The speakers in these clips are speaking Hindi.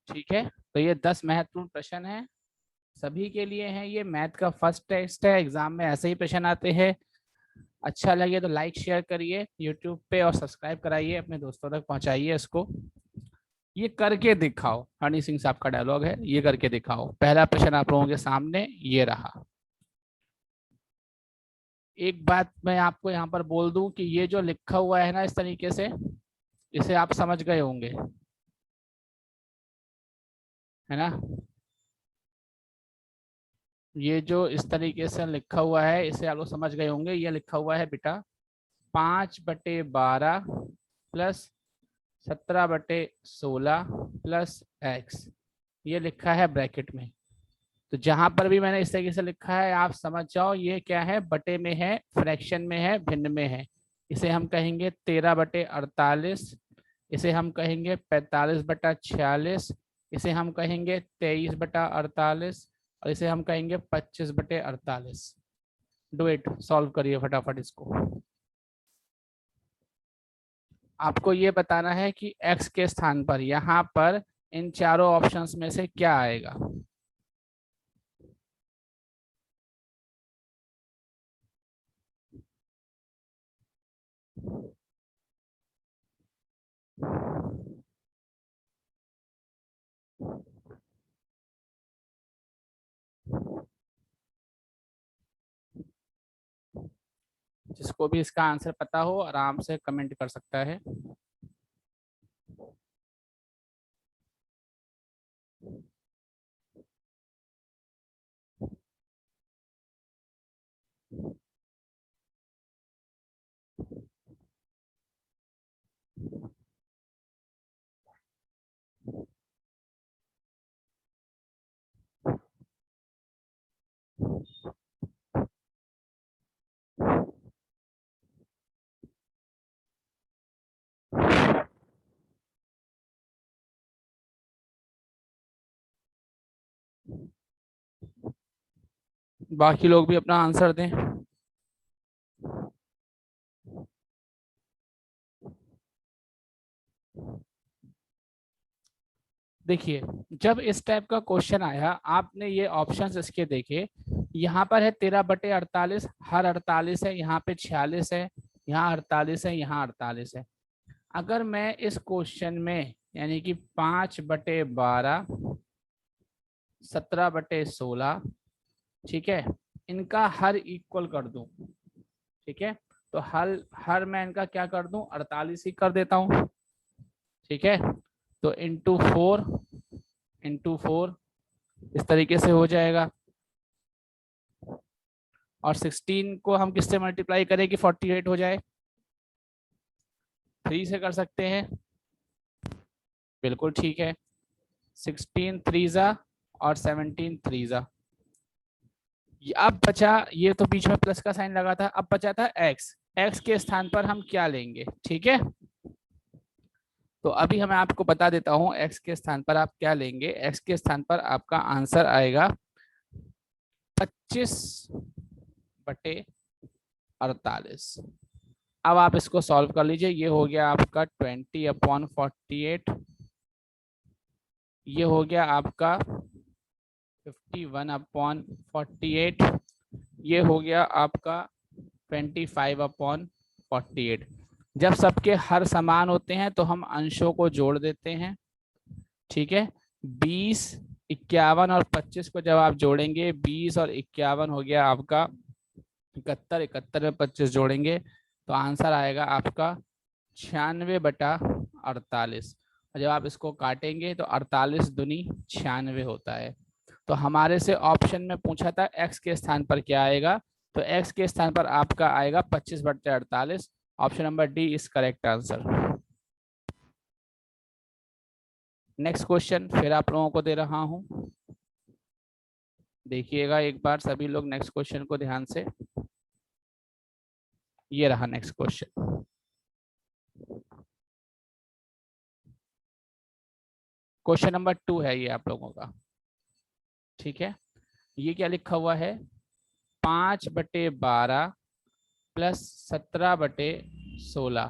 ठीक है, तो ये 10 महत्वपूर्ण प्रश्न है, सभी के लिए हैं। ये मैथ का फर्स्ट टेस्ट है, एग्जाम में ऐसे ही प्रश्न आते हैं। अच्छा लगे तो लाइक शेयर करिए यूट्यूब पे और सब्सक्राइब कराइए, अपने दोस्तों तक पहुंचाइए इसको। ये करके दिखाओ, हनी सिंह साहब का डायलॉग है, ये करके दिखाओ। पहला प्रश्न आप लोगों के सामने ये रहा। एक बात मैं आपको यहाँ पर बोल दूं कि ये जो लिखा हुआ है ना इस तरीके से, इसे आप समझ गए होंगे, है ना। ये जो इस तरीके से लिखा हुआ है इसे आप लोग समझ गए होंगे। ये लिखा हुआ है बेटा 5/12 प्लस 17/16 प्लस x, ये लिखा है ब्रैकेट में। तो जहां पर भी मैंने इस तरीके से लिखा है आप समझ जाओ ये क्या है, बटे में है, फ्रैक्शन में है, भिन्न में है। इसे हम कहेंगे 13/48, इसे हम कहेंगे 45/46, इसे हम कहेंगे 23/48 और इसे हम कहेंगे 25/48। डू इट, सॉल्व करिए फटाफट इसको। आपको ये बताना है कि x के स्थान पर यहाँ पर इन चारों ऑप्शंस में से क्या आएगा। जिसको भी इसका आंसर पता हो आराम से कमेंट कर सकता है। बाकी लोग भी अपना आंसर दें। देखिए, जब इस टाइप का क्वेश्चन आया आपने ये ऑप्शंस इसके देखे, यहाँ पर है 13/48, हर 48 है, यहाँ पे 46 है, यहाँ 48 है, यहाँ 48 है। अगर मैं इस क्वेश्चन में यानी कि 5/12, 17/16, ठीक है, इनका हर इक्वल कर दूं, ठीक है, तो हर मैं इनका क्या कर दूं, 48 ही कर देता हूं, ठीक है। तो इंटू फोर इस तरीके से हो जाएगा। और 16 को हम किससे मल्टीप्लाई करें कि 48 हो जाए, 3 से कर सकते हैं, बिल्कुल ठीक है। 16 3 और 17 3। अब बचा, ये तो बीच में प्लस का साइन लगा था, अब बचा था एक्स। एक्स के स्थान पर हम क्या लेंगे, ठीक है। तो अभी मैं आपको बता देता हूं एक्स के स्थान पर आप क्या लेंगे। एक्स के स्थान पर आपका आंसर आएगा 25/48। अब आप इसको सॉल्व कर लीजिए, ये हो गया आपका 20/48, ये हो गया आपका 51/48, ये हो गया आपका 25/48। जब सबके हर समान होते हैं तो हम अंशों को जोड़ देते हैं, ठीक है। 20, 51 और 25 को जब आप जोड़ेंगे, 20 और 51 हो गया आपका 71, 71 में 25 जोड़ेंगे तो आंसर आएगा आपका 96/48। और जब आप इसको काटेंगे तो 48 दूनी 96 होता है। तो हमारे से ऑप्शन में पूछा था एक्स के स्थान पर क्या आएगा, तो एक्स के स्थान पर आपका आएगा 25/48। Option number D is correct answer. Next question फिर आप लोगों को दे रहा हूं, देखिएगा एक बार सभी लोग नेक्स्ट क्वेश्चन को ध्यान से। ये रहा नेक्स्ट क्वेश्चन। क्वेश्चन नंबर 2 है ये आप लोगों का, ठीक है। ये क्या लिखा हुआ है, 5/12 प्लस 17/16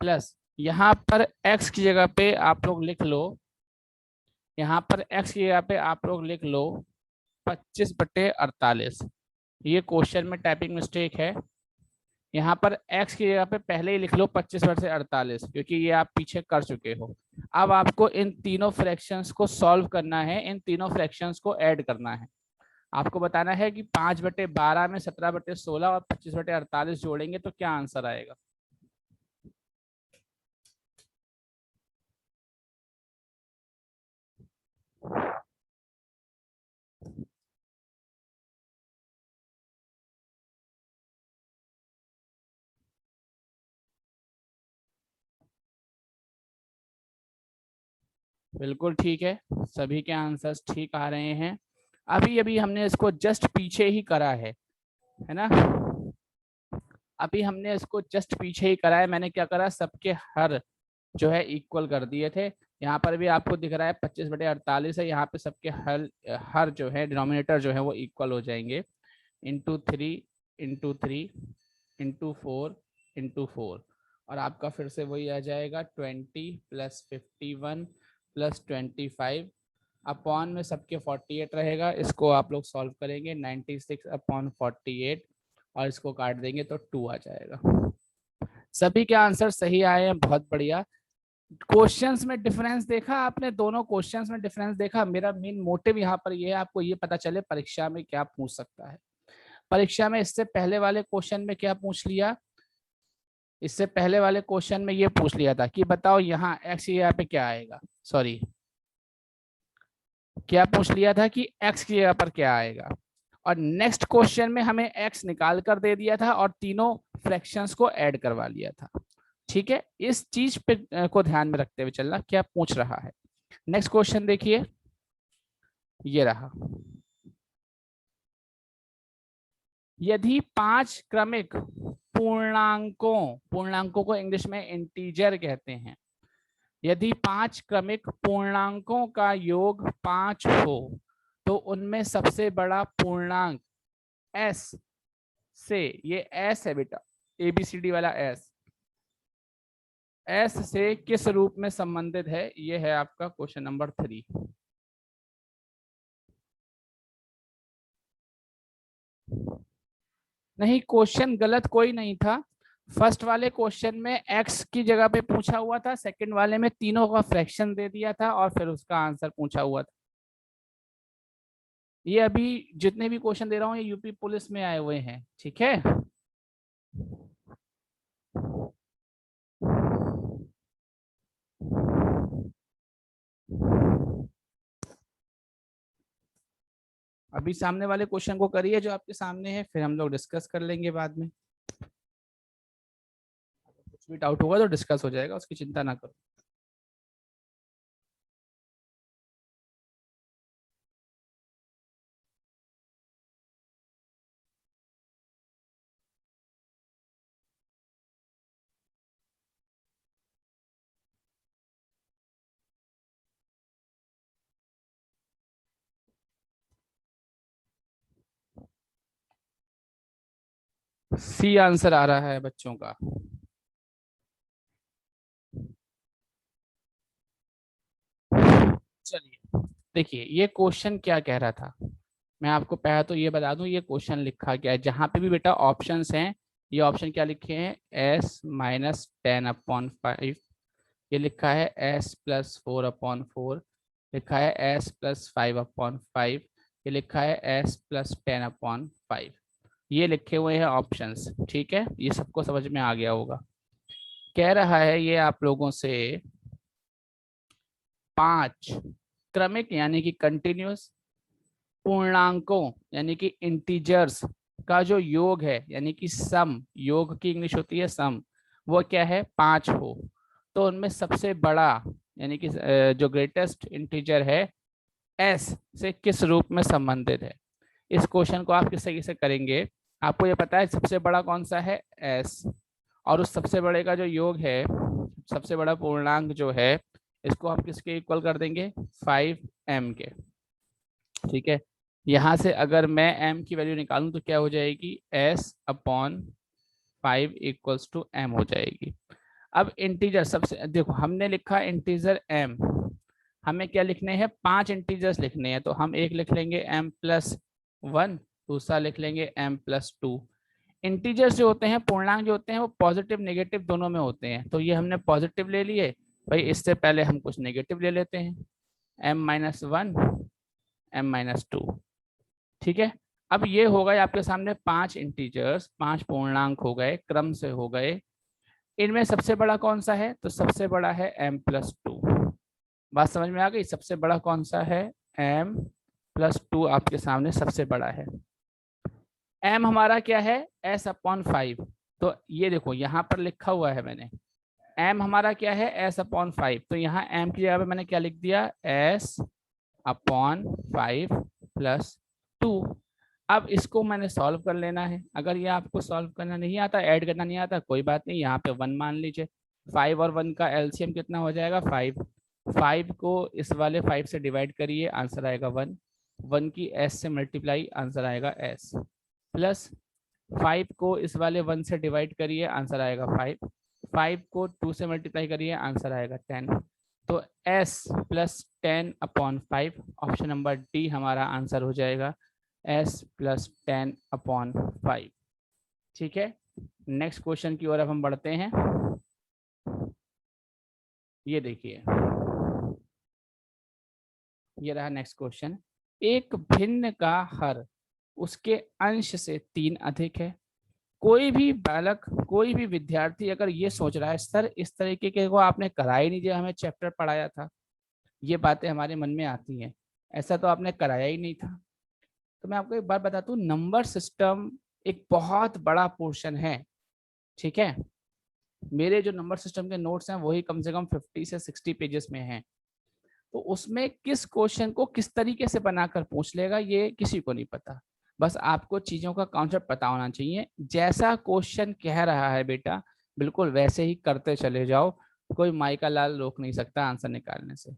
प्लस, यहाँ पर x की जगह पे आप लोग लिख लो यहाँ पर x की जगह पे आप लोग लिख लो 25/48। ये क्वेश्चन में टाइपिंग मिस्टेक है। यहाँ पर x की जगह पे पहले ही लिख लो 25/48, क्योंकि ये आप पीछे कर चुके हो। अब आपको इन तीनों फ्रैक्शंस को सॉल्व करना है, इन तीनों फ्रैक्शंस को ऐड करना है। आपको बताना है कि 5/12 में 17/16 और 25/48 जोड़ेंगे तो क्या आंसर आएगा। बिल्कुल ठीक है, सभी के आंसर्स ठीक आ रहे हैं। अभी अभी हमने इसको जस्ट पीछे ही करा है ना। अभी हमने इसको जस्ट पीछे ही करा है। मैंने क्या करा, सबके हर जो है इक्वल कर दिए थे। यहाँ पर भी आपको दिख रहा है 25/48 है, यहाँ पे सबके हर हर जो है डिनोमिनेटर जो है वो इक्वल हो जाएंगे। इंटू 3 इंटू 3 इंटू 4 इंटू 4, और आपका फिर से वही आ जाएगा 20 + 51 + 25 अपॉन में सबके 48 रहेगा। इसको आप लोग सॉल्व करेंगे 96/48 और इसको काट देंगे तो 2 आ जाएगा। सभी के आंसर सही आए हैं, बहुत बढ़िया। क्वेश्चंस में डिफरेंस देखा आपने, दोनों क्वेश्चंस में डिफरेंस देखा। मेरा मेन मोटिव यहाँ पर ये है आपको ये पता चले परीक्षा में क्या पूछ सकता है। परीक्षा में इससे पहले वाले क्वेश्चन में क्या पूछ लिया, इससे पहले वाले क्वेश्चन में ये पूछ लिया था कि बताओ यहाँ x की जगह पे क्या आएगा। सॉरी, क्या पूछ लिया था कि x की जगह पर क्या आएगा, और नेक्स्ट क्वेश्चन में हमें x निकाल कर दे दिया था और तीनों फ्रैक्शंस को ऐड करवा लिया था। ठीक है, इस चीज पे को ध्यान में रखते हुए चलना क्या पूछ रहा है। नेक्स्ट क्वेश्चन देखिए, ये रहा। यदि 5 क्रमिक पूर्णांकों को इंग्लिश में इंटीजर कहते हैं, यदि 5 क्रमिक पूर्णांकों का योग 5 हो तो उनमें सबसे बड़ा पूर्णांक s से, ये s है बेटा, ABCD वाला s से किस रूप में संबंधित है। ये है आपका क्वेश्चन नंबर 3। नहीं, क्वेश्चन गलत कोई नहीं था। फर्स्ट वाले क्वेश्चन में x की जगह पे पूछा हुआ था, सेकंड वाले में तीनों का फ्रैक्शन दे दिया था और फिर उसका आंसर पूछा हुआ था। ये अभी जितने भी क्वेश्चन दे रहा हूँ ये यूपी पुलिस में आए हुए हैं, ठीक है। अभी सामने वाले क्वेश्चन को करिए जो आपके सामने है, फिर हम लोग डिस्कस कर लेंगे बाद में। कुछ भी डाउट होगा तो डिस्कस हो जाएगा, उसकी चिंता ना करो। सी आंसर आ रहा है बच्चों का। चलिए देखिए, ये क्वेश्चन क्या कह रहा था, मैं आपको पहले तो ये बता दूं ये क्वेश्चन लिखा क्या है। जहां पे भी बेटा ऑप्शंस हैं, ये ऑप्शन क्या लिखे हैं, s-10/5, ये लिखा है s+4/4, लिखा है s+5/5, ये लिखा है s+10/5। ये लिखे हुए हैं ऑप्शंस, ठीक है, ये सबको समझ में आ गया होगा। कह रहा है ये आप लोगों से 5 क्रमिक यानी कि कंटिन्यूअस पूर्णांकों यानी कि इंटीजर्स का जो योग है, यानी कि सम, योग की इंग्लिश होती है सम, वो क्या है 5 हो तो उनमें सबसे बड़ा यानी कि जो ग्रेटेस्ट इंटीजर है s से किस रूप में संबंधित है। इस क्वेश्चन को आप किस तरीके से करेंगे, आपको ये पता है सबसे बड़ा कौन सा है s, और उस सबसे बड़े का जो योग है, सबसे बड़ा पूर्णांक जो है, इसको आप किसके इक्वल कर देंगे 5m के। ठीक है, यहाँ से अगर मैं m की वैल्यू निकालूं तो क्या हो जाएगी, s/5 = m हो जाएगी। अब इंटीजर सबसे देखो, हमने लिखा इंटीजर m, हमें क्या लिखने हैं, 5 इंटीजर्स लिखने हैं। तो हम एक लिख लेंगे m+1, दूसरा लिख लेंगे m+2। इंटीजर्स जो होते हैं, पूर्णांक जो होते हैं, वो पॉजिटिव नेगेटिव दोनों में होते हैं। तो ये हमने पॉजिटिव ले लिए भाई, इससे पहले हम कुछ नेगेटिव ले लेते हैं, m-1 m-2। ठीक है, अब ये हो गए आपके सामने 5 इंटीजर्स, 5 पूर्णांक हो गए, क्रम से हो गए। इनमें सबसे बड़ा कौन सा है, तो सबसे बड़ा है m+2। बात समझ में आ गई, सबसे बड़ा कौन सा है, m+2 आपके सामने सबसे बड़ा है। m हमारा क्या है, s/5। तो ये देखो यहाँ पर लिखा हुआ है मैंने, m हमारा क्या है, s/5। तो यहाँ m की जगह पे मैंने क्या लिख दिया, s/5+2। अब इसको मैंने सॉल्व कर लेना है। अगर ये आपको सॉल्व करना नहीं आता, ऐड करना नहीं आता, कोई बात नहीं, यहाँ पे 1 मान लीजिए। 5 और 1 का एलसीएम कितना हो जाएगा, 5। 5 को इस वाले 5 से डिवाइड करिए, आंसर आएगा 1। 1 की s से मल्टीप्लाई, आंसर आएगा s। प्लस 5 को इस वाले 1 से डिवाइड करिए, आंसर आएगा 5। 5 को 2 से मल्टीप्लाई करिए, आंसर आएगा 10। तो s+10/5, ऑप्शन नंबर डी हमारा आंसर हो जाएगा, s+10/5। ठीक है, नेक्स्ट क्वेश्चन की ओर अब हम बढ़ते हैं। ये देखिए, ये रहा नेक्स्ट क्वेश्चन। एक भिन्न का हर उसके अंश से 3 अधिक है। कोई भी बालक, कोई भी विद्यार्थी अगर ये सोच रहा है, सर इस तरीके के को आपने करा ही नहीं, जो हमें चैप्टर पढ़ाया था, ये बातें हमारे मन में आती हैं, ऐसा तो आपने कराया ही नहीं था। तो मैं आपको एक बात बताता हूँ, नंबर सिस्टम एक बहुत बड़ा पोर्शन है। ठीक है, मेरे जो नंबर सिस्टम के नोट्स हैं वही कम से कम 50 से 60 पेजेस में हैं। तो उसमें किस क्वेश्चन को किस तरीके से बनाकर पूछ लेगा, ये किसी को नहीं पता। बस आपको चीज़ों का कॉन्सेप्ट पता होना चाहिए। जैसा क्वेश्चन कह रहा है बेटा, बिल्कुल वैसे ही करते चले जाओ, कोई माई का लाल रोक नहीं सकता आंसर निकालने से।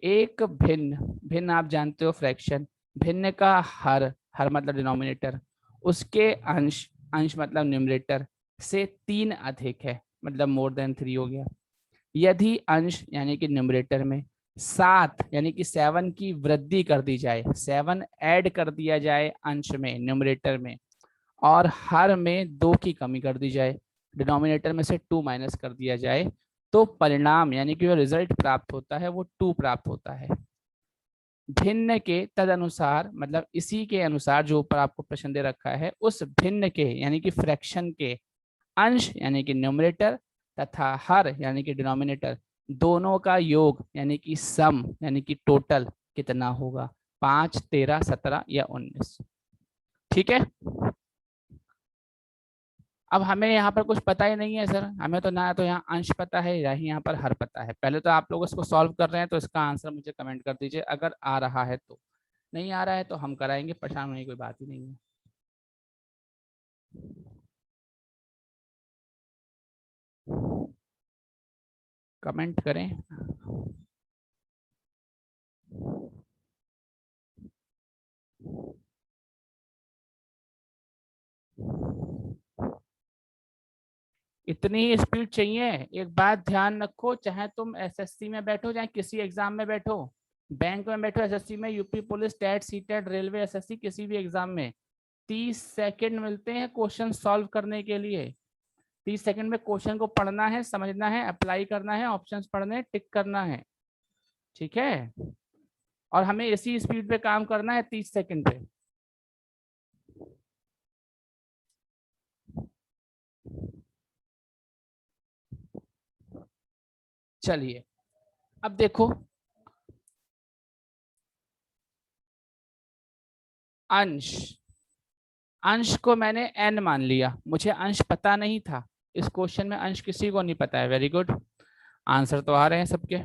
एक भिन्न, भिन्न आप जानते हो फ्रैक्शन, भिन्न का हर, हर मतलब डिनोमिनेटर, उसके अंश, अंश मतलब न्यूमरेटर से 3 अधिक है, मतलब मोर देन 3 हो गया। यदि अंश यानी कि न्यूमरेटर में 7 यानी कि 7 की वृद्धि कर दी जाए, 7 ऐड कर दिया जाए अंश में, न्यूमरेटर में, और हर में 2 की कमी कर दी जाए, डिनोमिनेटर में से 2 माइनस कर दिया जाए, तो परिणाम यानी कि जो रिजल्ट प्राप्त होता है वो 2 प्राप्त होता है। भिन्न के तदनुसार, मतलब इसी के अनुसार जो ऊपर आपको प्रश्न दे रखा है, उस भिन्न के यानी कि फ्रैक्शन के अंश यानी कि न्यूमरेटर तथा हर यानी कि डिनोमिनेटर, दोनों का योग यानी कि सम यानी कि टोटल कितना होगा, 5, 13, 17 या 19। ठीक है, अब हमें यहाँ पर कुछ पता ही नहीं है सर, हमें तो ना तो यहाँ अंश पता है, या ही यहाँ पर हर पता है। पहले तो आप लोग इसको सॉल्व कर रहे हैं, तो इसका आंसर मुझे कमेंट कर दीजिए अगर आ रहा है तो। नहीं आ रहा है तो हम कराएंगे, परेशान होने की कोई बात ही नहीं है। कमेंट करें। इतनी स्पीड चाहिए? एक बात ध्यान रखो, चाहे तुम एसएससी में बैठो, चाहे किसी एग्जाम में बैठो, बैंक में बैठो, एसएससी में, UP police, TET, CTET, railway, SSC, किसी भी एग्जाम में 30 सेकंड मिलते हैं क्वेश्चन सॉल्व करने के लिए। 30 सेकंड में क्वेश्चन को पढ़ना है, समझना है, अप्लाई करना है, ऑप्शंस पढ़ने, टिक करना है। ठीक है, और हमें इसी स्पीड पे काम करना है 30 सेकंड पे। चलिए अब देखो, अंश, अंश को मैंने n मान लिया, मुझे अंश पता नहीं था। इस क्वेश्चन में अंश किसी को नहीं पता है, वेरी गुड, आंसर तो आ रहे हैं सबके।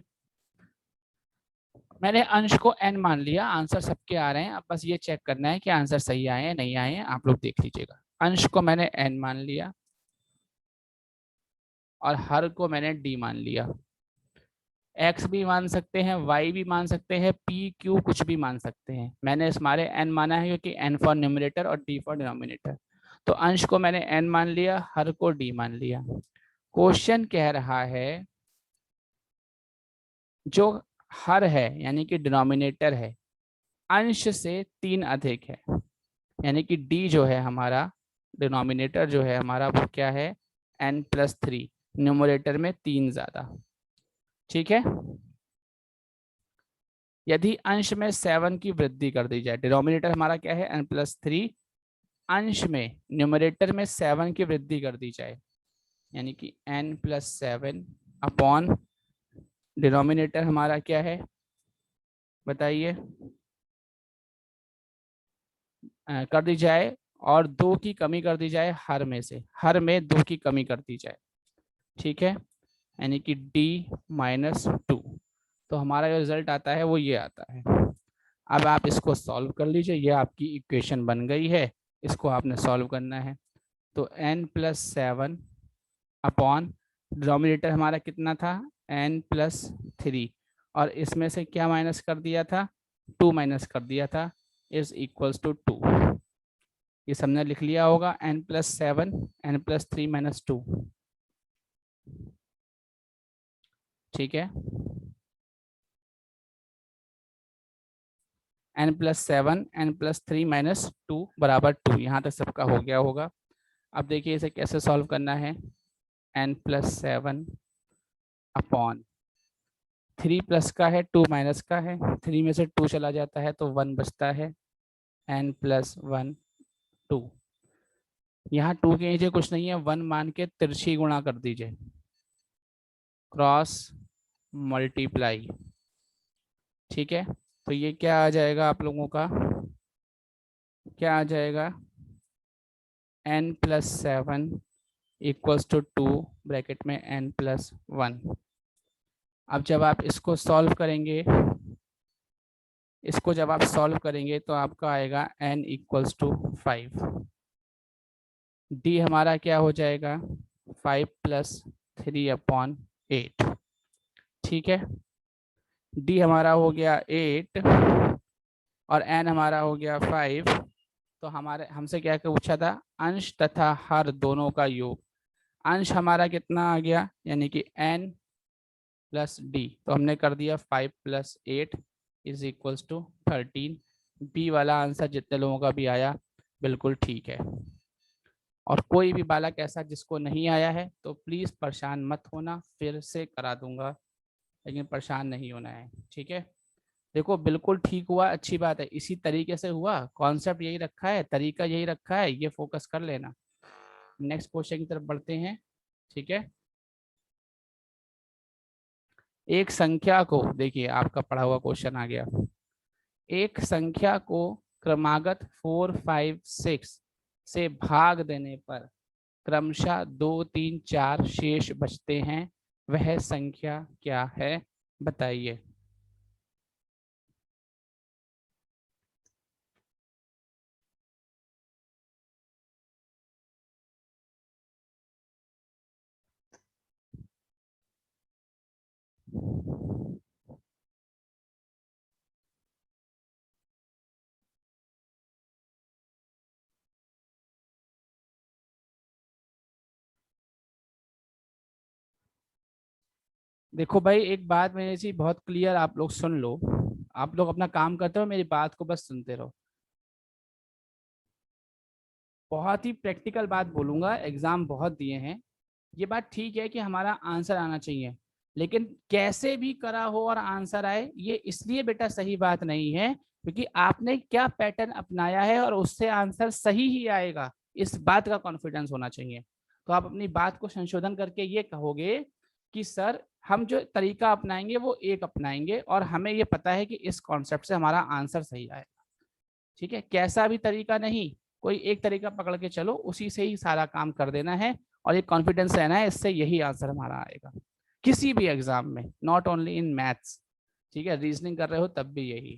मैंने अंश को n मान लिया, आंसर सबके आ रहे हैं, अब बस ये चेक करना है कि आंसर सही आए हैं नहीं आए हैं, आप लोग देख लीजिएगा। अंश को मैंने n मान लिया और हर को मैंने d मान लिया। x भी मान सकते हैं, y भी मान सकते हैं, p, q कुछ भी मान सकते हैं। मैंने इस मारे n माना है क्योंकि n फॉर न्यूमरेटर और d फॉर डिनोमिनेटर। तो अंश को मैंने n मान लिया, हर को d मान लिया। क्वेश्चन कह रहा है जो हर है यानी कि डिनोमिनेटर है, अंश से 3 अधिक है, यानी कि डी जो है हमारा डिनोमिनेटर जो है हमारा वो क्या है n+3, न्यूमरेटर में 3 ज्यादा। ठीक है, यदि अंश में 7 की वृद्धि कर दी जाए, डिनोमिनेटर हमारा क्या है n+3, अंश में न्यूमरेटर में 7 की वृद्धि कर दी जाए, यानी कि n+7 अपॉन डिनोमिनेटर हमारा क्या है बताइए, कर दी जाए और 2 की कमी कर दी जाए, हर में से, हर में 2 की कमी कर दी जाए। ठीक है, यानी कि d-2, तो हमारा जो रिजल्ट आता है वो ये आता है। अब आप इसको सॉल्व कर लीजिए, ये आपकी इक्वेशन बन गई है, इसको आपने सॉल्व करना है। तो n+7 अपॉन डिनोमिनेटर हमारा कितना था n+3, और इसमें से क्या माइनस कर दिया था, 2 माइनस कर दिया था, इज इक्वल्स टू 2। ये सबने लिख लिया होगा, n+7 n+3 - 2। ठीक है, n+7 n+3 - 2 बराबर 2, यहाँ तक सबका हो गया होगा। अब देखिए इसे कैसे सॉल्व करना है, n+7 अपॉन 3 प्लस का है 2 माइनस का है, 3 में से 2 चला जाता है तो 1 बचता है, n+1 2, यहाँ 2 के नीचे कुछ नहीं है, 1 मान के तिरछी गुणा कर दीजिए, क्रॉस मल्टीप्लाई। ठीक है, तो ये क्या आ जाएगा आप लोगों का, क्या आ जाएगा n+7 इक्वल्स टू 2 ब्रैकेट में n+1। अब जब आप इसको सॉल्व करेंगे, इसको जब आप सॉल्व करेंगे तो आपका आएगा n इक्वल्स टू 5, डी हमारा क्या हो जाएगा 5 + 3/8। ठीक है, डी हमारा हो गया 8 और n हमारा हो गया 5, तो हमारे हमसे क्या पूछा था, अंश तथा हर दोनों का योग। अंश हमारा कितना आ गया, यानी कि n + d, तो हमने कर दिया 5 + 8 इज इक्वल्स टू 13। बी वाला आंसर जितने लोगों का भी आया बिल्कुल ठीक है। और कोई भी बालक ऐसा जिसको नहीं आया है तो प्लीज़ परेशान मत होना, फिर से करा दूंगा, लेकिन परेशान नहीं होना है। ठीक है, देखो बिल्कुल ठीक हुआ, अच्छी बात है, इसी तरीके से हुआ, कॉन्सेप्ट यही रखा है, तरीका यही रखा है, ये फोकस कर लेना। नेक्स्ट क्वेश्चन की तरफ बढ़ते हैं। ठीक है, एक संख्या को, देखिए आपका पढ़ा हुआ क्वेश्चन आ गया, एक संख्या को क्रमागत 4, 5, 6 से भाग देने पर क्रमशः 2, 3, 4 शेष बचते हैं, वह संख्या क्या है बताइए। देखो भाई एक बात मेरी सी बहुत क्लियर, आप लोग सुन लो, आप लोग अपना काम करते हो, मेरी बात को बस सुनते रहो। बहुत ही प्रैक्टिकल बात बोलूंगा, एग्जाम बहुत दिए हैं, ये बात ठीक है कि हमारा आंसर आना चाहिए, लेकिन कैसे भी करा हो और आंसर आए ये इसलिए बेटा सही बात नहीं है क्योंकि आपने क्या पैटर्न अपनाया है और उससे आंसर सही ही आएगा, इस बात का कॉन्फिडेंस होना चाहिए। तो आप अपनी बात को संशोधन करके ये कहोगे कि सर हम जो तरीका अपनाएंगे वो एक अपनाएंगे और हमें ये पता है कि इस कॉन्सेप्ट से हमारा आंसर सही आएगा। ठीक है, कैसा भी तरीका नहीं, कोई एक तरीका पकड़ के चलो, उसी से ही सारा काम कर देना है और ये कॉन्फिडेंस रहना है, इससे यही आंसर हमारा आएगा किसी भी एग्जाम में, नॉट ओनली इन मैथ्स। ठीक है, रीजनिंग कर रहे हो तब भी यही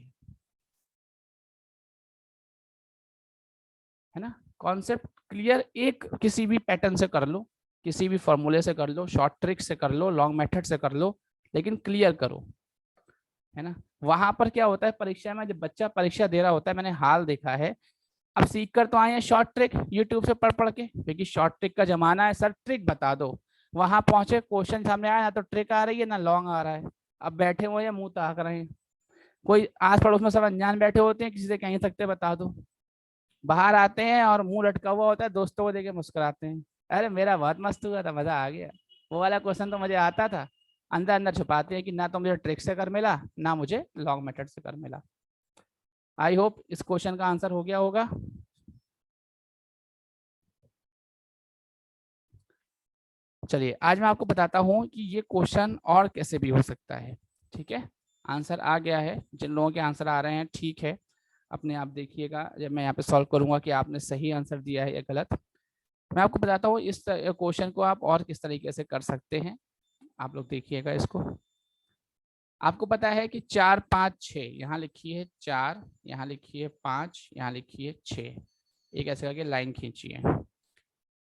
है ना। कॉन्सेप्ट क्लियर, एक किसी भी पैटर्न से कर लो, किसी भी फॉर्मूले से कर लो, शॉर्ट ट्रिक से कर लो, लॉन्ग मेथड से कर लो, लेकिन क्लियर करो, है ना। वहां पर क्या होता है परीक्षा में, जब बच्चा परीक्षा दे रहा होता है, मैंने हाल देखा है, अब सीख कर तो आए हैं शॉर्ट ट्रिक यूट्यूब से पढ़ पढ़ के, क्योंकि शॉर्ट ट्रिक का जमाना है, सर ट्रिक बता दो, वहां पहुंचे क्वेश्चन सामने आया ना तो ट्रिक आ रही है ना लॉन्ग आ रहा है, अब बैठे हुए हैं मुंह ताक रहे हैं, कोई आस पड़ोस में सब अनजान बैठे होते हैं, किसी से कह नहीं सकते, बता दो। बाहर आते हैं और मुंह लटका हुआ होता है, दोस्तों को देके मुस्कुराते हैं, अरे मेरा बहुत मस्त हुआ था, मजा आ गया। वो वाला क्वेश्चन तो मुझे आता था। अंदर अंदर छुपाते हैं कि ना तो मुझे ट्रिक से कर मिला, ना मुझे लॉन्ग मेथड से कर मिला। आई होप इस क्वेश्चन का आंसर हो गया होगा। चलिए आज मैं आपको बताता हूँ कि ये क्वेश्चन और कैसे भी हो सकता है। ठीक है, आंसर आ गया है, जिन लोगों के आंसर आ रहे हैं ठीक है, अपने आप देखिएगा जब मैं यहाँ पे सॉल्व करूंगा कि आपने सही आंसर दिया है या गलत। मैं आपको बताता हूँ इस क्वेश्चन को आप और किस तरीके से कर सकते हैं। आप लोग देखिएगा इसको। आपको पता है कि 4 5 6, यहाँ लिखी है 4, यहाँ लिखी है 5, यहाँ लिखी है 6, एक ऐसे करके लाइन खींचिए।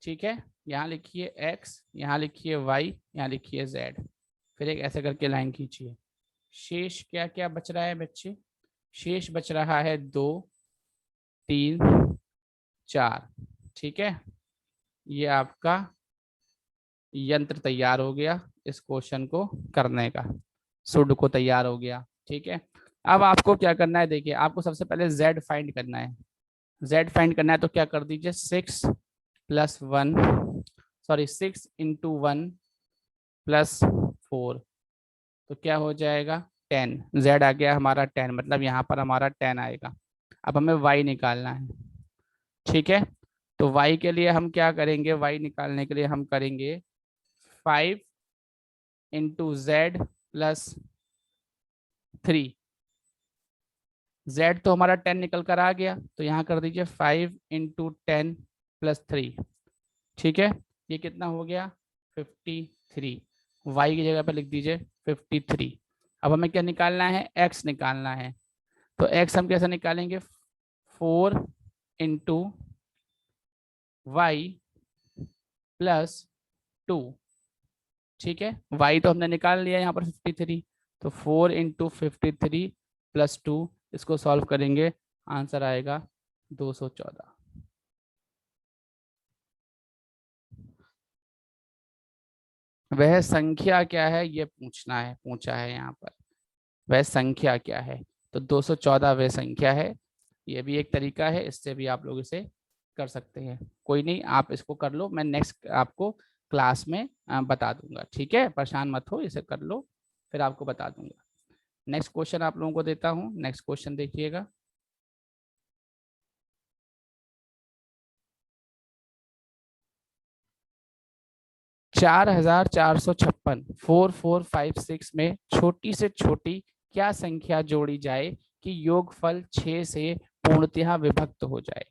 ठीक है, यहाँ लिखिए x, यहाँ लिखिए y, यहाँ लिखिए z, फिर एक ऐसे करके लाइन खींचिए। शेष क्या क्या बच रहा है बच्चे? शेष बच रहा है 2 3 4। ठीक है, ये आपका यंत्र तैयार हो गया इस क्वेश्चन को करने का, सुड को तैयार हो गया। ठीक है, अब आपको क्या करना है, देखिए आपको सबसे पहले z फाइंड करना है। z फाइंड करना है तो क्या कर दीजिए, 6 प्लस 1, सॉरी 6 इंटू 1 प्लस 4, तो क्या हो जाएगा 10। z आ गया हमारा 10, मतलब यहाँ पर हमारा 10 आएगा। अब हमें y निकालना है। ठीक है, तो y के लिए हम क्या करेंगे, y निकालने के लिए हम करेंगे 5 इंटू जेड प्लस 3। z तो हमारा 10 निकल कर आ गया, तो यहाँ कर दीजिए 5 इंटू 10 प्लस 3। ठीक है, ये कितना हो गया 53। y की जगह पर लिख दीजिए 53। अब हमें क्या निकालना है, x निकालना है। तो x हम कैसे निकालेंगे, 4 इंटू वाई प्लस 2। ठीक है, y तो हमने निकाल लिया यहाँ पर 53, तो 4 इंटू 53 प्लस 2, इसको सॉल्व करेंगे, आंसर आएगा 214। वह संख्या क्या है ये पूछना है, पूछा है यहाँ पर, वह संख्या क्या है। तो 214 वह संख्या है। ये भी एक तरीका है, इससे भी आप लोग इसे कर सकते हैं। कोई नहीं, आप इसको कर लो, मैं नेक्स्ट आपको क्लास में बता दूंगा। ठीक है, परेशान मत हो, इसे कर लो फिर आपको बता दूंगा। नेक्स्ट क्वेश्चन आप लोगों को देता हूँ, नेक्स्ट क्वेश्चन देखिएगा। चार 4456 4456 में छोटी से छोटी क्या संख्या जोड़ी जाए कि योगफल 6 से पूर्णतः विभक्त हो जाए।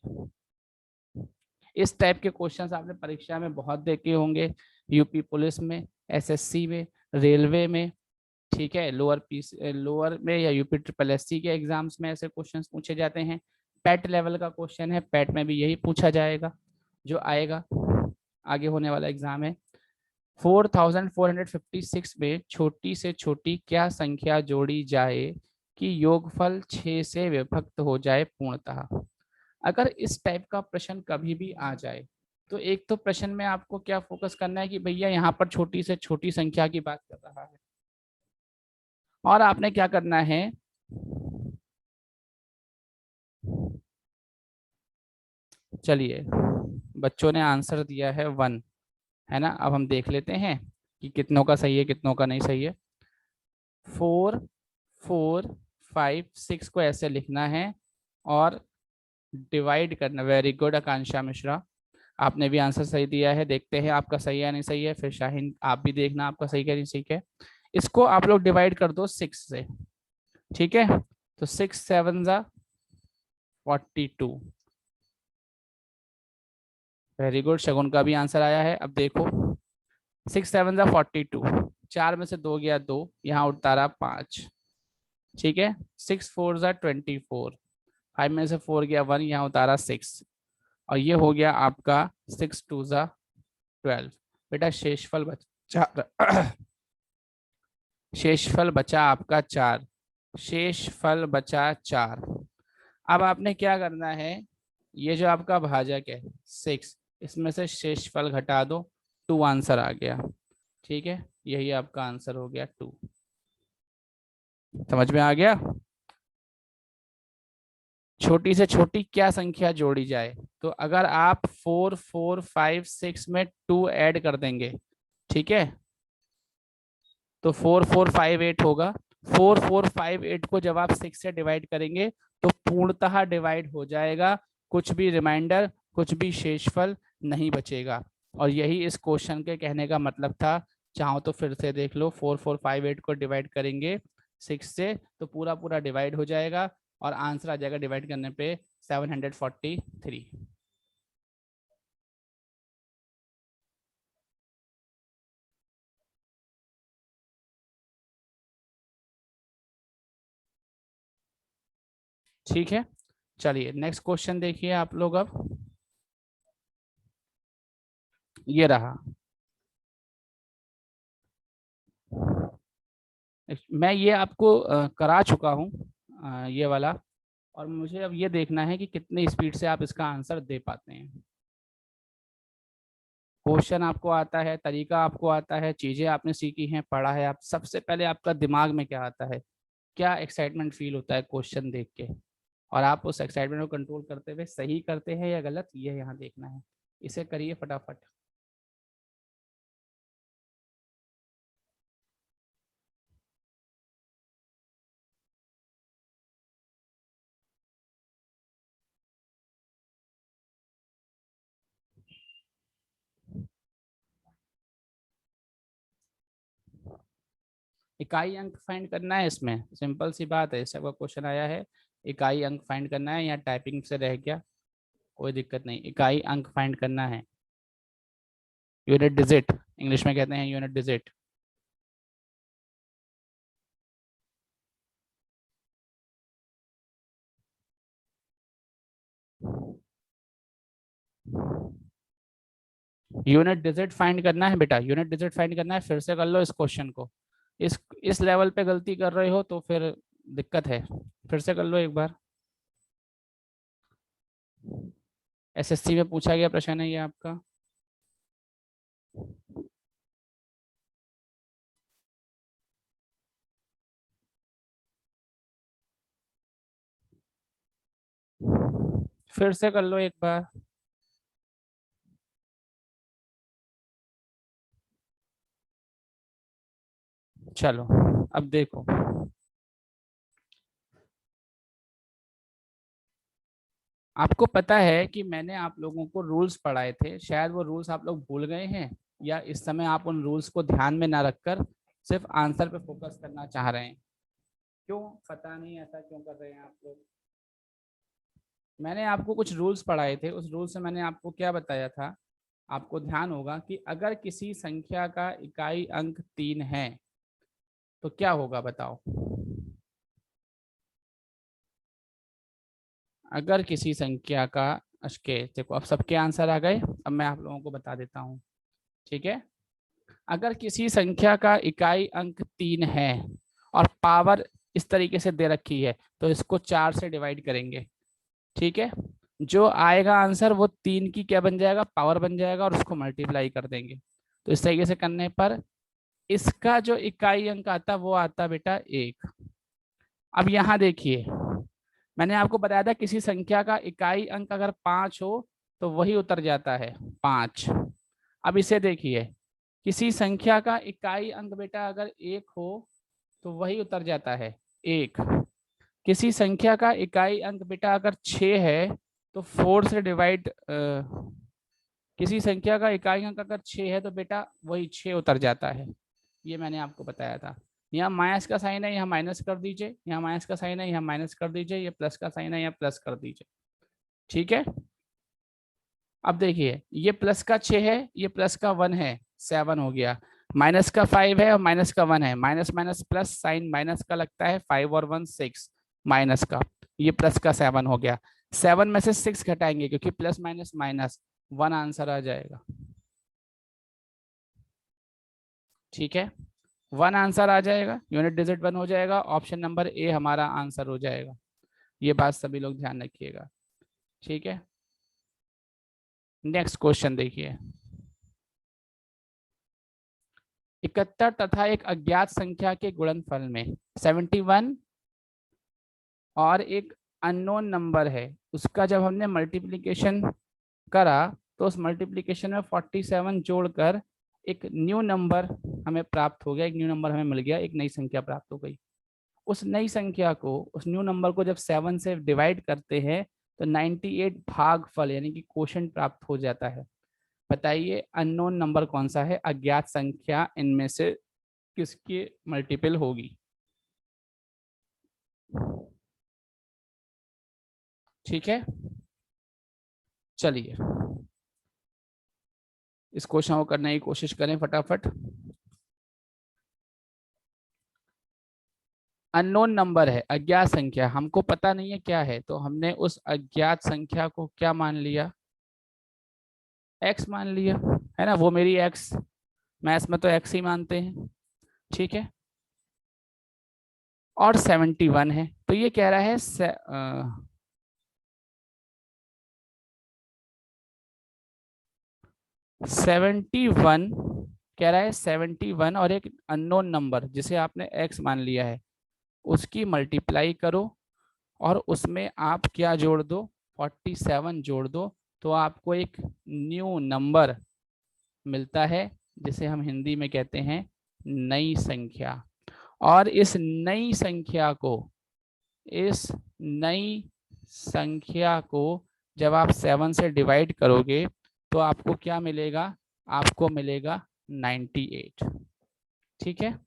इस टाइप के क्वेश्चंस आपने परीक्षा में बहुत देखे होंगे, यूपी पुलिस में, एसएससी में, रेलवे में। ठीक है, लोअर में या यूपी ट्रिपल एससी के एग्जाम्स में ऐसे क्वेश्चंस पूछे जाते हैं। पेट लेवल का क्वेश्चन है, पेट में भी यही पूछा जाएगा जो आएगा, आगे होने वाला एग्जाम है। 4456 में छोटी से छोटी क्या संख्या जोड़ी जाए कि योगफल 6 से विभक्त हो जाए पूर्णतः। अगर इस टाइप का प्रश्न कभी भी आ जाए तो एक तो प्रश्न में आपको क्या फोकस करना है कि भैया यहाँ पर छोटी से छोटी संख्या की बात कर रहा है, और आपने क्या करना है, चलिए बच्चों ने आंसर दिया है 1, है ना। अब हम देख लेते हैं कि कितनों का सही है कितनों का नहीं सही है। 4456 को ऐसे लिखना है और डिवाइड करना। वेरी गुड आकांक्षा मिश्रा, आपने भी आंसर सही दिया है। देखते हैं आपका सही है नहीं सही है, फिर शाहीन आप भी देखना आपका सही है नहीं सही है। इसको आप लोग डिवाइड कर दो 6 से। ठीक है, तो 6 7 जा 42। वेरी गुड, शगुन का भी आंसर आया है। अब देखो 6 7 जा 42, 4 में से 2 गया 2, यहाँ उठता रहा 5। ठीक है, 6 4 जा 24, 5 में से 4 गया 1, यहाँ उतारा 6, और ये हो गया आपका 6 2 जा 12। बेटा शेषफल बचा शेषफल बचा आपका 4, शेषफल बचा 4। अब आपने क्या करना है, ये जो आपका भाजक है 6, इसमें से शेषफल घटा दो, 2 आंसर आ गया। ठीक है, यही आपका आंसर हो गया 2। समझ में आ गया? छोटी से छोटी क्या संख्या जोड़ी जाए, तो अगर आप 4 4 5 6 में 2 ऐड कर देंगे, ठीक है, तो 4 4 5 8 होगा। 4 4 5 8 को जब आप 6 से डिवाइड करेंगे तो पूर्णतः डिवाइड हो जाएगा, कुछ भी रिमाइंडर, कुछ भी शेषफल नहीं बचेगा। और यही इस क्वेश्चन के कहने का मतलब था। चाहो तो फिर से देख लो, 4 4 5 8 को डिवाइड करेंगे 6 से तो पूरा पूरा डिवाइड हो जाएगा और आंसर आ जाएगा डिवाइड करने पे 743। ठीक है, चलिए नेक्स्ट क्वेश्चन देखिए आप लोग। अब ये रहा, मैं ये आपको करा चुका हूँ ये वाला, और मुझे अब ये देखना है कि कितनी स्पीड से आप इसका आंसर दे पाते हैं। क्वेश्चन आपको आता है, तरीका आपको आता है, चीजें आपने सीखी हैं, पढ़ा है, आप सबसे पहले आपका दिमाग में क्या आता है, क्या एक्साइटमेंट फील होता है क्वेश्चन देख के, और आप उस एक्साइटमेंट को कंट्रोल करते हुए सही करते हैं या गलत, ये यहाँ देखना है। इसे करिए फटाफट। इकाई अंक फाइंड करना है, इसमें सिंपल सी बात है, सबका क्वेश्चन आया है, इकाई अंक फाइंड करना है, या टाइपिंग से रह गया कोई दिक्कत नहीं, इकाई अंक फाइंड करना है। यूनिट डिजिट इंग्लिश में कहते हैं, unit digit. Unit digit find करना है बेटा, यूनिट डिजिट फाइंड करना है। फिर से कर लो इस क्वेश्चन को, इस लेवल पे गलती कर रहे हो तो फिर दिक्कत है। फिर से कर लो एक बार। एसएससी में पूछा गया प्रश्न है ये आपका। फिर से कर लो एक बार। चलो, अब देखो, आपको पता है कि मैंने आप लोगों को रूल्स पढ़ाए थे, शायद वो रूल्स आप लोग भूल गए हैं, या इस समय आप उन रूल्स को ध्यान में ना रखकर सिर्फ आंसर पे फोकस करना चाह रहे हैं। क्यों, पता नहीं ऐसा क्यों कर रहे हैं आप लोग। मैंने आपको कुछ रूल्स पढ़ाए थे, उस रूल से मैंने आपको क्या बताया था, आपको ध्यान होगा कि अगर किसी संख्या का इकाई अंक 3 है तो क्या होगा बताओ। अगर किसी संख्या का, के देखो अब सबके आंसर आ गए, अब मैं आप लोगों को बता देता हूँ, ठीक है। अगर किसी संख्या का इकाई अंक 3 है और पावर इस तरीके से दे रखी है, तो इसको 4 से डिवाइड करेंगे, ठीक है। जो आएगा आंसर वो 3 की क्या बन जाएगा, पावर बन जाएगा, और उसको मल्टीप्लाई कर देंगे। तो इस तरीके से करने पर इसका जो इकाई अंक आता वो आता बेटा 1। अब यहाँ देखिए, मैंने आपको बताया था किसी संख्या का इकाई अंक अगर 5 हो तो वही उतर जाता है 5। अब इसे देखिए, किसी संख्या का इकाई अंक बेटा अगर 1 हो तो वही उतर जाता है 1। किसी संख्या का इकाई अंक बेटा अगर 6 है तो 4 से डिवाइड, किसी संख्या का इकाई अंक अगर 6 है तो बेटा वही 6 उतर जाता है। ये मैंने आपको बताया था। यहाँ माइनस का साइन है, यहाँ माइनस कर दीजिए, यहाँ माइनस का साइन है, यहाँ माइनस कर दीजिए, ये प्लस का साइन है, यहाँ प्लस कर दीजिए, ठीक है। अब देखिए, ये प्लस का 6 है, ये प्लस का 1 है, 7 हो गया। माइनस का 5 है और माइनस का 1 है, minus minus plus, sign minus का लगता है, 5 और 1 6, माइनस का, ये प्लस का 7 हो गया। 7 में से 6 घटाएंगे क्योंकि प्लस माइनस माइनस, 1 आंसर आ जाएगा, ठीक है। 1 आंसर आ जाएगा, यूनिट डिजिट 1 हो जाएगा, ऑप्शन नंबर ए हमारा आंसर हो जाएगा। ये बात सभी लोग ध्यान रखिएगा, ठीक है। नेक्स्ट क्वेश्चन देखिए। 71 तथा एक अज्ञात संख्या के गुणनफल में 71 और एक अननोन नंबर है, उसका जब हमने मल्टीप्लिकेशन करा तो उस मल्टीप्लिकेशन में 47 जोड़कर एक न्यू नंबर हमें प्राप्त हो गया, एक न्यू नंबर हमें मिल गया, एक नई संख्या प्राप्त हो गई। उस नई संख्या को, उस न्यू नंबर को जब 7 से डिवाइड करते हैं तो 98 भागफल यानी कि क्वोशंट प्राप्त हो जाता है। बताइए अननोन नंबर कौन सा है, अज्ञात संख्या इनमें से किसकी मल्टीपल होगी? ठीक है, चलिए इस क्वेश्चन को करने की कोशिश करें फटाफट। अननोन नंबर है, अज्ञात संख्या, हमको पता नहीं है क्या है, तो हमने उस अज्ञात संख्या को क्या मान लिया? एक्स मान लिया, है ना, वो मेरी एक्स, मैथ्स में तो एक्स ही मानते हैं। ठीक है, और 71 है, तो ये कह रहा है 71, कह रहा है 71 और एक अननोन नंबर जिसे आपने एक्स मान लिया है उसकी मल्टीप्लाई करो और उसमें आप क्या जोड़ दो, 47 जोड़ दो, तो आपको एक न्यू नंबर मिलता है जिसे हम हिंदी में कहते हैं नई संख्या। और इस नई संख्या को जब आप 7 से डिवाइड करोगे तो आपको क्या मिलेगा? आपको मिलेगा 98। ठीक है,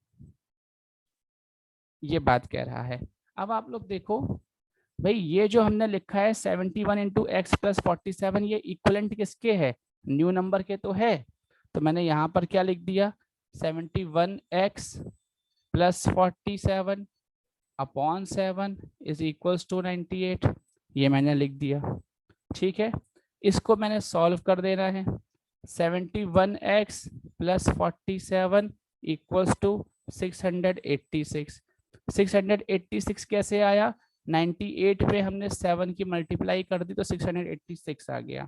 ये बात कह रहा है। अब आप लोग देखो भाई, ये जो हमने लिखा है 71 इंटू एक्स प्लस 47, ये इक्वलेंट किसके है? न्यू नंबर के तो है। तो मैंने यहाँ पर क्या लिख दिया, 71x plus 47 upon 7 is equals to 98, ये मैंने लिख दिया। ठीक है, इसको मैंने सॉल्व कर देना है। 71x plus 47 equals to 686। 686 कैसे आया? 98 पे हमने 7 की मल्टीप्लाई कर दी तो 686 आ गया।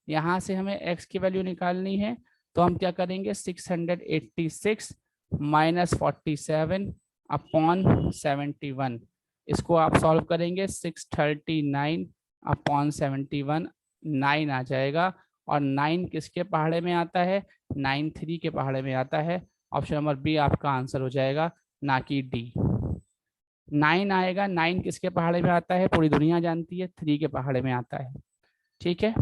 यहाँ से हमें x की वैल्यू निकालनी है, तो हम क्या करेंगे, 686 माइनस 47 अपॉन 71, इसको आप सॉल्व करेंगे 639 अपॉन 71, 9 आ जाएगा। और 9 किसके पहाड़े में आता है? 93 के पहाड़े में आता है। ऑप्शन नंबर बी आपका आंसर हो जाएगा, ना कि डी। 9 आएगा, 9 किसके पहाड़े में आता है? पूरी दुनिया जानती है, 3 के पहाड़े में आता है। ठीक है,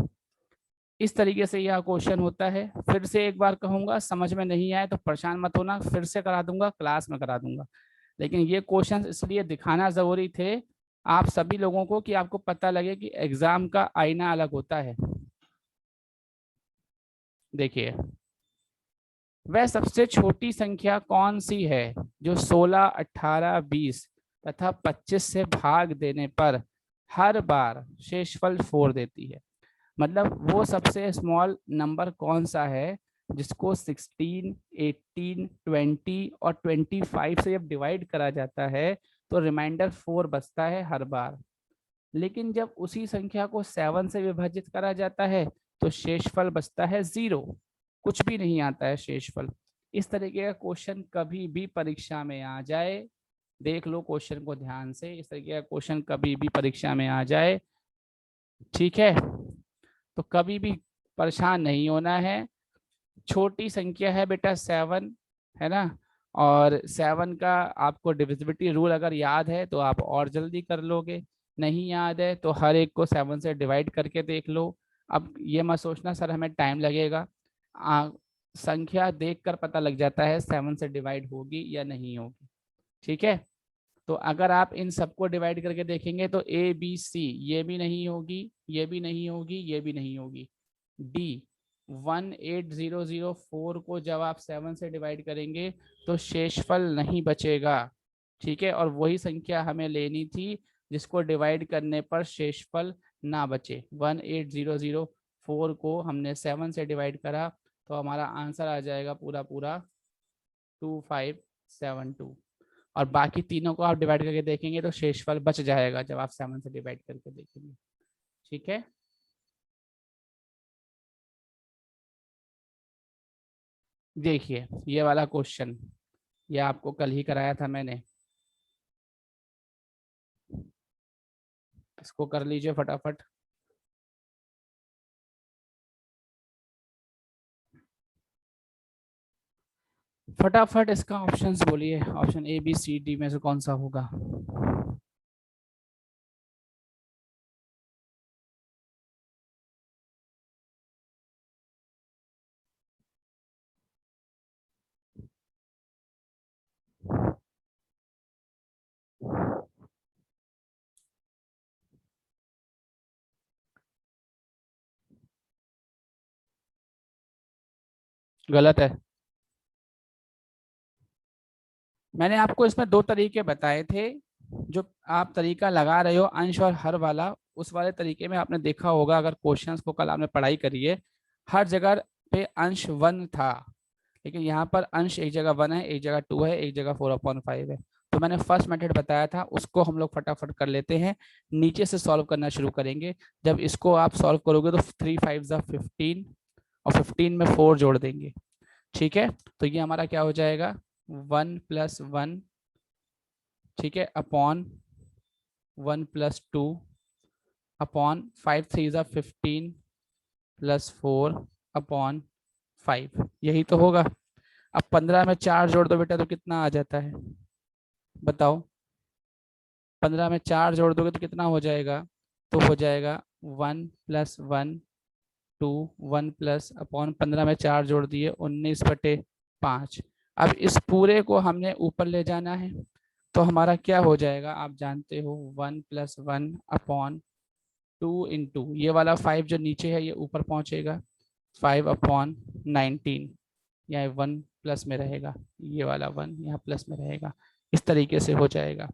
इस तरीके से यह क्वेश्चन होता है। फिर से एक बार कहूंगा, समझ में नहीं आए तो परेशान मत होना, फिर से करा दूंगा, क्लास में करा दूंगा। लेकिन ये क्वेश्चन इसलिए दिखाना जरूरी थे आप सभी लोगों को कि आपको पता लगे कि एग्जाम का आईना अलग होता है। देखिए, वह सबसे छोटी संख्या कौन सी है जो 16, 18, 20 तथा 25 से भाग देने पर हर बार शेषफल 4 देती है? मतलब वो सबसे स्मॉल नंबर कौन सा है जिसको 16, 18, 20 और 25 से जब डिवाइड करा जाता है तो रिमाइंडर 4 बचता है हर बार। लेकिन जब उसी संख्या को 7 से विभाजित करा जाता है तो शेषफल बचता है 0, कुछ भी नहीं आता है शेषफल। इस तरीके का क्वेश्चन कभी भी परीक्षा में आ जाए, देख लो क्वेश्चन को ध्यान से, इस तरीके का क्वेश्चन कभी भी परीक्षा में आ जाए, ठीक है, तो कभी भी परेशान नहीं होना है। छोटी संख्या है बेटा 7, है ना, और 7 का आपको डिविजिबिलिटी रूल अगर याद है तो आप और जल्दी कर लोगे, नहीं याद है तो हर एक को 7 से डिवाइड करके देख लो। अब ये मत सोचना सर हमें टाइम लगेगा, संख्या देखकर पता लग जाता है 7 से डिवाइड होगी या नहीं होगी। ठीक है, तो अगर आप इन सबको डिवाइड करके देखेंगे तो ए बी सी ये भी नहीं होगी, ये भी नहीं होगी, ये भी नहीं होगी। डी 18004 को जब आप 7 से डिवाइड करेंगे तो शेषफल नहीं बचेगा। ठीक है, और वही संख्या हमें लेनी थी जिसको डिवाइड करने पर शेषफल ना बचे। 18004 को हमने 7 से डिवाइड करा तो हमारा आंसर आ जाएगा पूरा पूरा 2572, और बाकी तीनों को आप डिवाइड करके देखेंगे तो शेषफल बच जाएगा जब आप 7 से डिवाइड करके देखेंगे। ठीक है, देखिए ये वाला क्वेश्चन, ये आपको कल ही कराया था मैंने, इसको कर लीजिए फटाफट। फटाफट इसका ऑप्शंस बोलिए, option A B C D में से कौन सा होगा। गलत है। मैंने आपको इसमें दो तरीके बताए थे, जो आप तरीका लगा रहे हो अंश और हर वाला, उस वाले तरीके में आपने देखा होगा, अगर क्वेश्चंस को कल आपने पढ़ाई करी है, हर जगह पे अंश 1 था, लेकिन यहाँ पर अंश एक जगह 1 है, एक जगह 2 है, एक जगह 4/5 है। तो मैंने फर्स्ट मेथड बताया था, उसको हम लोग फटाफट कर लेते हैं, नीचे से सॉल्व करना शुरू करेंगे। जब इसको आप सॉल्व करोगे तो 3 5 15 और 15 में 4 जोड़ देंगे, ठीक है। तो ये हमारा क्या हो जाएगा, 1+1, ठीक है, अपॉन 1+2 अपॉन 5 3 15 +4/5, यही तो होगा। अब 15 में 4 जोड़ दो बेटा तो कितना आ जाता है, बताओ। 15 में 4 जोड़ दोगे तो कितना हो जाएगा, तो हो जाएगा 1+1 2 1+/15 में 4 जोड़ दिए 19/5। अब इस पूरे को हमने ऊपर ले जाना है, तो हमारा क्या हो जाएगा, आप जानते हो 1+1/2 इंटू ये वाला 5 जो नीचे है ये ऊपर पहुंचेगा, 5/19, यहाँ 1 प्लस में रहेगा, ये वाला 1 यहाँ प्लस में रहेगा, इस तरीके से हो जाएगा।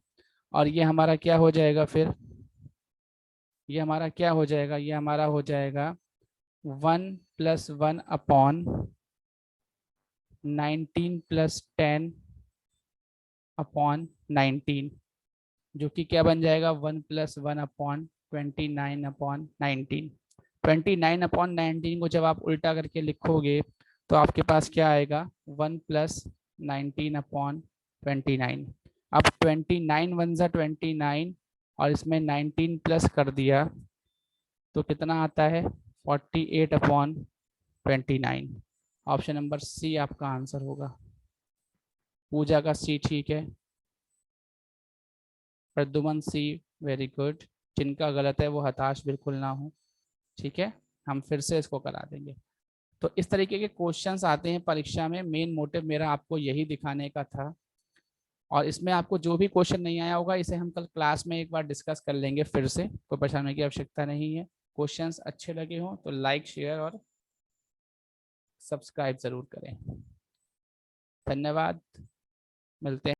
और ये हमारा क्या हो जाएगा फिर, ये हमारा क्या हो जाएगा, ये हमारा हो जाएगा 1+1/19 + 10/19, जो कि क्या बन जाएगा 1+1/29/19। 29/19 को जब आप उल्टा करके लिखोगे तो आपके पास क्या आएगा, 1+19/29। अब 29 1 ज़ा 29 और इसमें 19 प्लस कर दिया तो कितना आता है, 48/29। ऑप्शन नंबर सी आपका आंसर होगा। पूजा का सी ठीक है, प्रद्युमन सी, वेरी गुड। जिनका गलत है वो हताश बिल्कुल ना हो, ठीक है, हम फिर से इसको करा देंगे। तो इस तरीके के क्वेश्चंस आते हैं परीक्षा में, मेन मोटिव मेरा आपको यही दिखाने का था। और इसमें आपको जो भी क्वेश्चन नहीं आया होगा इसे हम कल क्लास में एक बार डिस्कस कर लेंगे, फिर से कोई परेशानी होने की आवश्यकता नहीं है। क्वेश्चंस अच्छे लगे हो तो लाइक शेयर और सब्सक्राइब जरूर करें। धन्यवाद, मिलते हैं।